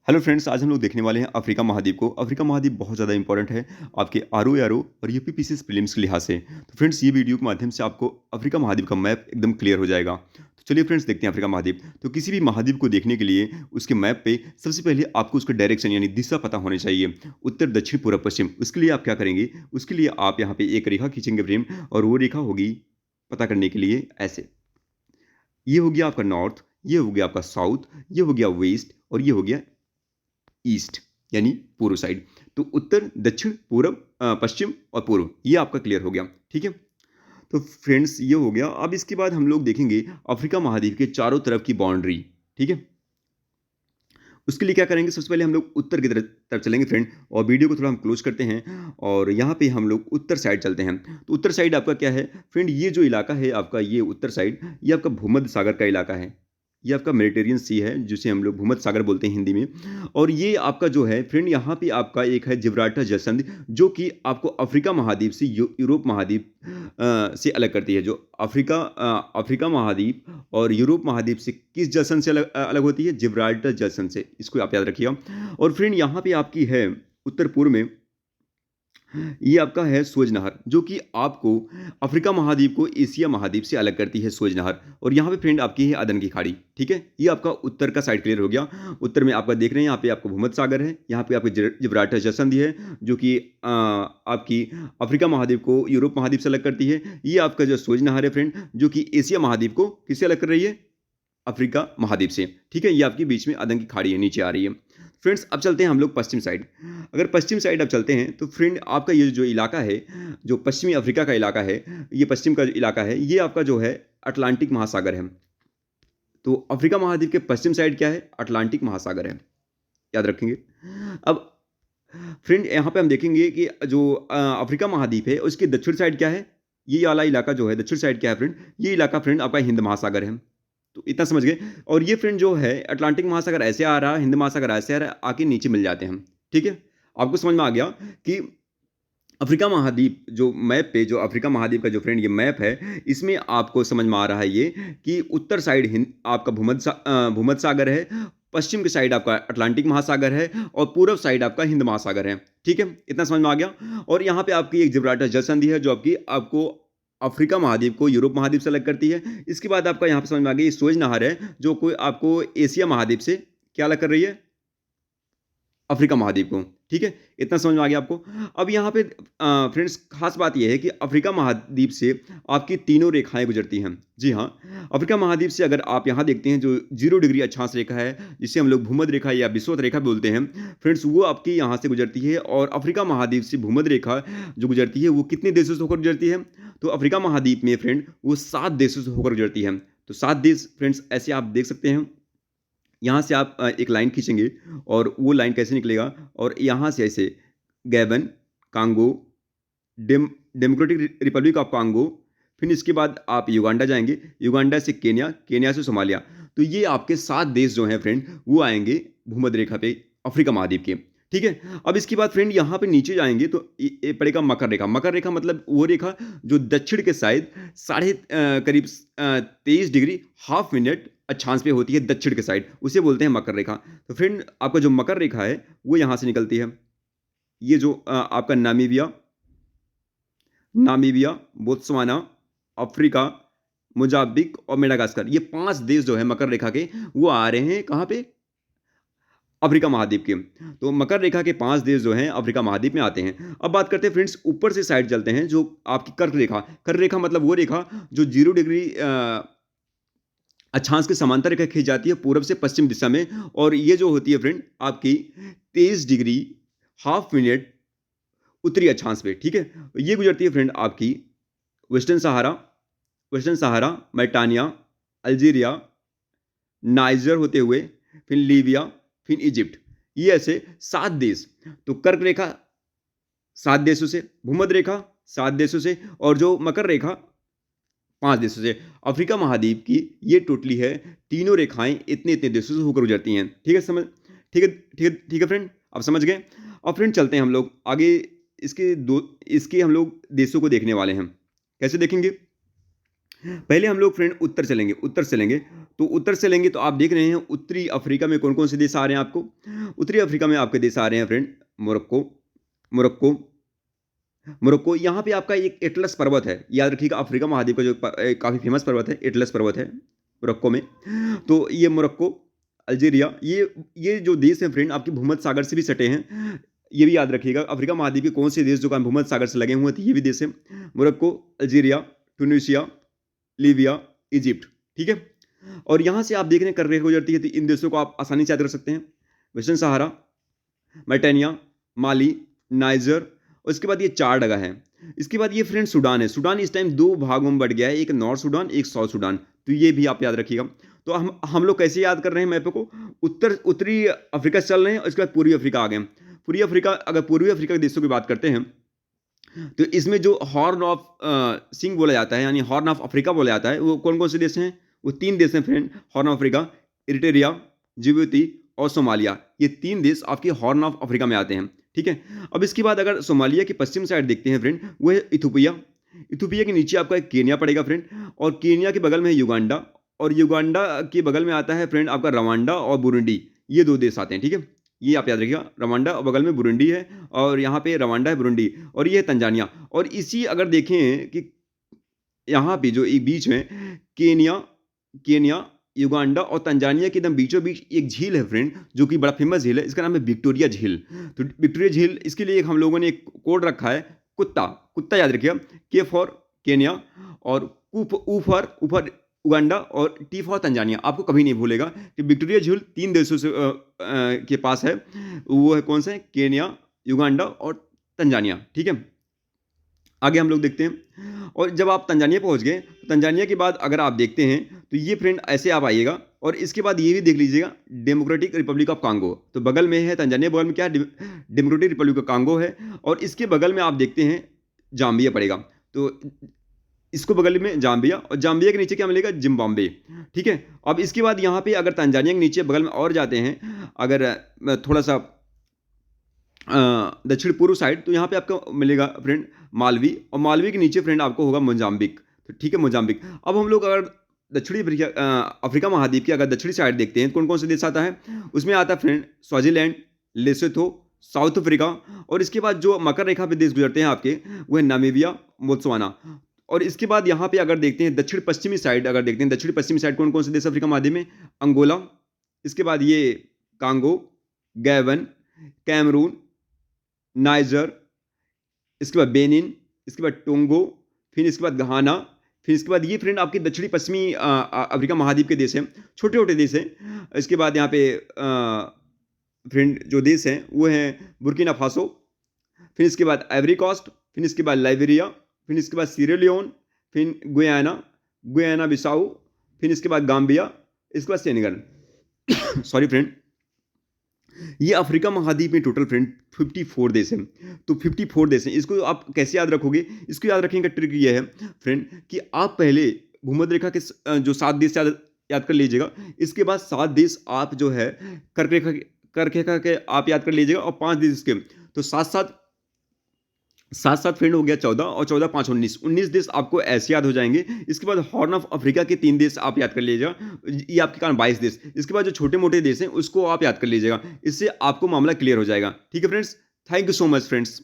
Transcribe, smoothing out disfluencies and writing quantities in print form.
Hello friends, आज हम लोग देखने वाले हैं अफ्रीका महाद्वीप को। अफ्रीका महाद्वीप बहुत ज़्यादा इंपॉर्टेंट है आपके आरओ और यूपीपीसीएस प्रीलिम्स के लिहाज से। तो फ्रेंड्स, ये वीडियो के माध्यम से आपको अफ्रीका महाद्वीप का मैप एकदम क्लियर हो जाएगा। तो चलिए फ्रेंड्स, देखते हैं अफ्रीका महाद्वीप। तो किसी भी महाद्वीप को देखने के लिए उसके मैप पे सबसे पहले आपको उसका डायरेक्शन यानी दिशा पता होनी चाहिए, उत्तर दक्षिण पूर्व पश्चिम। उसके लिए आप क्या करेंगे, उसके लिए आप यहाँ पे एक रेखा खींचेंगे फ्रेंड, और वो रेखा होगी पता करने के लिए ऐसे। ये हो गया आपका नॉर्थ, ये हो गया आपका साउथ, ये हो गया वेस्ट और ये हो गया ईस्ट यानी पूर्व साइड। तो उत्तर दक्षिण पूर्व पश्चिम और पूर्व, ये आपका क्लियर हो गया। ठीक है, तो फ्रेंड्स ये हो गया। अब इसके बाद हम लोग देखेंगे अफ्रीका महाद्वीप के चारों तरफ की बाउंड्री। ठीक है, उसके लिए क्या करेंगे, सबसे पहले हम लोग उत्तर की तरफ चलेंगे फ्रेंड, और वीडियो को थोड़ा हम क्लोज करते हैं और यहाँ पे हम लोग उत्तर साइड चलते हैं। तो उत्तर साइड आपका क्या है फ्रेंड, ये जो इलाका है आपका, ये उत्तर साइड, ये आपका भूमध्य सागर का इलाका है। ये आपका मेडिटेरियन सी है, जिसे हम लोग भूमध्य सागर बोलते हैं हिंदी में। और ये आपका जो है फ्रेंड, यहाँ पे आपका एक है जिब्राल्टर जलसंधि, जो कि आपको अफ्रीका महाद्वीप से यूरोप महाद्वीप से अलग करती है। जो अफ्रीका महाद्वीप और यूरोप महाद्वीप से किस जलसंधि से अलग होती है, जिब्राल्टर जलसंधि से। इसको आप याद रखिएगा। और फ्रेंड, यहाँ पे आपकी है उत्तर पूर्व में, ये आपका है सूएज नहर, जो कि आपको अफ्रीका महाद्वीप को एशिया महाद्वीप से अलग करती है, सूएज नहर। और यहाँ पे फ्रेंड आपकी है अदन की खाड़ी। ठीक है, ये आपका उत्तर का साइड क्लियर हो गया। उत्तर में आपका देख रहे हैं, यहाँ पे आपको भूमध्य सागर है, यहाँ पे आपके जिब्राल्टर जलसंधि है, जो कि आपकी अफ्रीका महाद्वीप को यूरोप महाद्वीप से अलग करती है। ये आपका जो सूएज नहर है फ्रेंड, जो कि एशिया महाद्वीप को किससे अलग कर रही है, अफ्रीका महाद्वीप से। ठीक है, ये आपकी बीच में अदन की खाड़ी है, नीचे आ रही है। फ्रेंड्स, अब चलते हैं हम लोग पश्चिम साइड। अगर पश्चिम साइड अब चलते हैं तो फ्रेंड, आपका ये जो इलाका है, जो पश्चिमी अफ्रीका का इलाका है, ये पश्चिम का जो इलाका है, ये आपका जो है अटलांटिक महासागर है। तो अफ्रीका महाद्वीप के पश्चिम साइड क्या है, अटलांटिक महासागर है, याद रखेंगे। अब फ्रेंड, यहाँ पे हम देखेंगे कि जो अफ्रीका महाद्वीप है, उसके दक्षिण साइड क्या है, ये वाला इलाका जो है दक्षिण साइड क्या है फ्रेंड, ये इलाका फ्रेंड आपका हिंद महासागर है। तो इतना समझ गए। और ये फ्रेंड जो है अटलांटिक महासागर ऐसे आ रहा है, हिंद महासागर ऐसे आ रहा है, आके नीचे मिल जाते हैं। ठीक है, आपको समझ में आ गया कि अफ्रीका महाद्वीप जो मैप पे, जो अफ्रीका महाद्वीप का जो फ्रेंड ये मैप है, इसमें आपको समझ में आ रहा है ये कि उत्तर साइड हिंद आपका भूमध्य सागर है, पश्चिम की साइड आपका अटलांटिक महासागर है, और पूर्व साइड आपका हिंद महासागर है। ठीक है, इतना समझ में आ गया। और यहाँ पे आपकी एक जिब्राल्टर जलसंधि है, जो आपको अफ्रीका महाद्वीप को यूरोप महाद्वीप से अलग करती है। इसके बाद आपका यहाँ पे समझ में आ गया, ये सूएज नहर है, जो कोई आपको एशिया महाद्वीप से क्या अलग कर रही है, अफ्रीका महाद्वीप को। ठीक है, इतना समझ में आ गया आपको। अब यहाँ पे फ्रेंड्स, खास बात यह है कि अफ्रीका महाद्वीप से आपकी तीनों रेखाएं गुजरती हैं। जी हाँ, अफ्रीका महाद्वीप से अगर आप यहाँ देखते हैं, जो 0 डिग्री अक्षांश रेखा है, जिसे हम लोग भूमध्य रेखा या विषुवत रेखा बोलते हैं फ्रेंड्स, वो आपकी यहाँ से गुजरती है। और अफ्रीका महाद्वीप से भूमध्य रेखा जो गुजरती है, वो कितने देशों से होकर गुजरती है, तो अफ्रीका महाद्वीप में फ्रेंड वो 7 देशों से होकर गुजरती है। तो 7 देश फ्रेंड्स ऐसे आप देख सकते हैं। यहाँ से आप एक लाइन खींचेंगे, और वो लाइन कैसे निकलेगा, और यहाँ से ऐसे Gabon, Congo, democratic Republic of Congo, फिर इसके बाद आप युगांडा जाएंगे, युगांडा से केन्या, केन्या से सोमालिया। तो ये आपके 7 देश जो हैं फ्रेंड, वो आएंगे भूमध्य रेखा पे अफ्रीका महाद्वीप के। ठीक है, अब इसके बाद फ्रेंड यहाँ पे नीचे जाएंगे तो ये पड़ेगा मकर रेखा। मकर रेखा मतलब वो रेखा जो दक्षिण के साइड करीब 23 डिग्री हाफ मिनट अक्षांश पे होती है, दक्षिण के साइड, उसे बोलते हैं मकर रेखा। तो फ्रेंड, आपका जो मकर रेखा है वो यहाँ से निकलती है। ये जो आपका नामीबिया, बोत्सवाना, अफ्रीका, मोजाम्बिक और मेडागास्कर, ये 5 देश जो है मकर रेखा के, वो आ रहे हैं कहाँ पे, अफ्रीका महाद्वीप के। तो मकर रेखा के 5 देश जो हैं अफ्रीका महाद्वीप में आते हैं। अब बात करते हैं फ्रेंड्स, ऊपर से साइड चलते हैं, जो आपकी कर्क रेखा। कर्क रेखा मतलब वो रेखा जो 0 डिग्री अक्षांश के समांतर रेखा खींच जाती है पूर्व से पश्चिम दिशा में, और ये जो होती है फ्रेंड आपकी 23 डिग्री हाफ मिनट उत्तरी अक्षांश पे। ठीक है, ये गुजरती है फ्रेंड आपकी वेस्टर्न सहारा, मैटानिया, अल्जीरिया, नाइजर होते हुए, फिर लीबिया, फिर इजिप्ट, ये ऐसे 7 देश। तो कर्क रेखा 7 देशों से, भूमध्य रेखा 7 देशों से, और जो मकर रेखा 5 देशों से। अफ्रीका महाद्वीप की ये टोटली है, तीनों रेखाएं इतने इतने देशों से होकर गुजरती हैं। ठीक है, ठीक है फ्रेंड, आप समझ गए। अब फ्रेंड, चलते हैं हम लोग आगे। इसके हम लोग देशों को देखने वाले हैं। कैसे देखेंगे, पहले हम लोग फ्रेंड उत्तर चलेंगे। तो उत्तर से लेंगे तो आप देख रहे हैं उत्तरी अफ्रीका में कौन-कौन से देश आ रहे हैं आपको? उत्तरी अफ्रीका में आपके देश आ रहे हैं फ्रेंड मोरक्को मोरक्को मोरक्को यहाँ पे आपका एक एटलस पर्वत है। याद रखिएगा अफ्रीका महाद्वीप का जो काफ़ी फेमस पर्वत है, एटलस पर्वत है मोरक्को में। तो ये मोरक्को, अल्जीरिया ये जो देश हैं फ्रेंड आपके भूमध्य सागर से भी सटे हैं। ये भी याद रखिएगा अफ्रीका महाद्वीप के कौन से देश जो भूमध्य सागर से लगे हुए थे, ये भी देश हैं। Morocco, Algeria, Tunisia, Libya, Egypt, ठीक है? और यहाँ से आप देख रहे हैं कर गुजरती है तो इन देशों को आप आसानी से याद कर सकते हैं। वेस्टर्न सहारा, मैटेनिया, माली, नाइजर और इसके बाद ये 4 जगह है। इसके बाद ये फ्रेंड सूडान है। सूडान इस टाइम 2 भागों में बढ़ गया है, एक नॉर्थ सूडान, एक साउथ सूडान। तो ये भी आप याद रखिएगा। तो हम लोग कैसे याद कर रहे हैं मैप को? उत्तरी अफ्रीका से चल रहे हैं और इसके बाद पूर्वी अफ्रीका आ गए। पूर्वी अफ्रीका अगर पूर्वी अफ्रीका के देशों की बात करते हैं तो इसमें जो हॉर्न ऑफ सिंह बोला जाता है यानी हॉर्न ऑफ अफ्रीका बोला जाता है, वो कौन-कौन से देश हैं? वो 3 देश हैं friend, horn of Africa, Eritrea, Djibouti और सोमालिया। ये 3 देश आपके हॉर्न ऑफ अफ्रीका में आते हैं, ठीक है? अब इसके बाद अगर सोमालिया की पश्चिम साइड देखते हैं फ्रेंड, वो है इथियोपिया। इथियोपिया के नीचे आपका एक केन्या पड़ेगा फ्रेंड और केन्या के बगल में है युगांडा और युगांडा के बगल में आता है फ्रेंड आपका रवांडा और बुरुंडी। ये 2 देश आते हैं, ठीक है? ये आप याद रखिएगा, रवांडा और बगल में बुरुंडी है और यहाँ पे रवांडा है, बुरुंडी और ये है तंजानिया। और इसी अगर देखें कि यहाँ पे जो एक बीच में केन्या केन्या, युगांडा और तंजानिया के एकदम बीचों-बीच एक झील है फ्रेंड, जो कि बड़ा फेमस झील है। इसका नाम है विक्टोरिया झील। तो विक्टोरिया झील इसके लिए एक हम लोगों ने एक कोड रखा है कुत्ता, कुत्ता याद रखिएगा, के फॉर केन्या और ऊ फॉर उगांडा और टी फॉर तंजानिया। आपको कभी नहीं भूलेगा कि विक्टोरिया झील 3 देशों से के पास है। वो है कौन से? केन्या, युगांडा और तंजानिया, ठीक है? आगे हम लोग देखते हैं और जब आप तंजानिया पहुंच गए, तंजानिया के बाद अगर आप देखते हैं तो ये फ्रेंड ऐसे आप आइएगा और इसके बाद ये भी देख लीजिएगा डेमोक्रेटिक रिपब्लिक ऑफ कांगो। तो बगल में है तंजानिया, बगल में क्या है? डेमोक्रेटिक रिपब्लिक ऑफ कांगो है और इसके बगल में आप देखते हैं जाम्बिया पड़ेगा। तो इसको बगल में जाम्बिया और जाम्बिया के नीचे क्या मिलेगा? जिम्बाब्वे, ठीक है? अब इसके बाद यहाँ पे अगर तंजानिया के नीचे बगल में और जाते हैं, अगर थोड़ा सा दक्षिण पूर्व साइड, तो यहाँ पे आपको मिलेगा फ्रेंड मालवी और मालवी के नीचे फ्रेंड आपको होगा मोजाम्बिक। तो ठीक है, मोजाम्बिक। अब हम लोग अगर दक्षिणी अफ्रीका महाद्वीप की अगर दक्षिणी साइड देखते हैं कौन कौन से देश आता है, उसमें आता है friend Swaziland, Lesotho, south Africa और इसके बाद जो मकर रेखा पे देश गुजरते हैं आपके, वो है नामीबिया, बोत्सवाना। और इसके बाद यहाँ पे अगर देखते हैं दक्षिण पश्चिमी साइड, अगर देखते हैं दक्षिण पश्चिमी साइड कौन कौन से देश अफ्रीका महाद्वीप में? अंगोला, इसके बाद ये कांगो, गैबन, कैमरून, नाइजर, इसके बाद बेनिन, इसके बाद टोंगो, फिर इसके बाद घाना, फिर इसके बाद ये फ्रेंड आपके दक्षिणी पश्चिमी अफ्रीका महाद्वीप के देश हैं, छोटे छोटे देश हैं। इसके बाद यहाँ पे फ्रेंड जो देश हैं वो हैं बुर्किना फासो, फिर इसके बाद आइवरी कोस्ट, फिर इसके बाद लाइबेरिया, फिर इसके बाद सीरेलियोन, फिर गुयाना बिसाऊ, फिर इसके बाद गाम्बिया, इसके बाद सेनेगल। सॉरी फ्रेंड, ये अफ्रीका महाद्वीप में टोटल फ्रेंड 54 देश हैं। तो 54 देश हैं, इसको आप कैसे याद रखोगे? इसको याद रखने का ट्रिक ये है फ्रेंड कि आप पहले भूमध्य रेखा के जो 7 देश याद कर लीजिएगा, इसके बाद 7 देश आप जो है कर्क रेखा के आप याद कर लीजिएगा और 5 देश इसके, तो सात सात फ्रेंड हो गया 14 और 14 5 19 देश आपको ऐसे याद हो जाएंगे। इसके बाद हॉर्न ऑफ अफ्रीका के 3 देश आप याद कर लीजिएगा, ये आपके कारण 22 देश। इसके बाद जो छोटे मोटे देश हैं उसको आप याद कर लीजिएगा, इससे आपको मामला क्लियर हो जाएगा। ठीक है friends, thank you so much friends.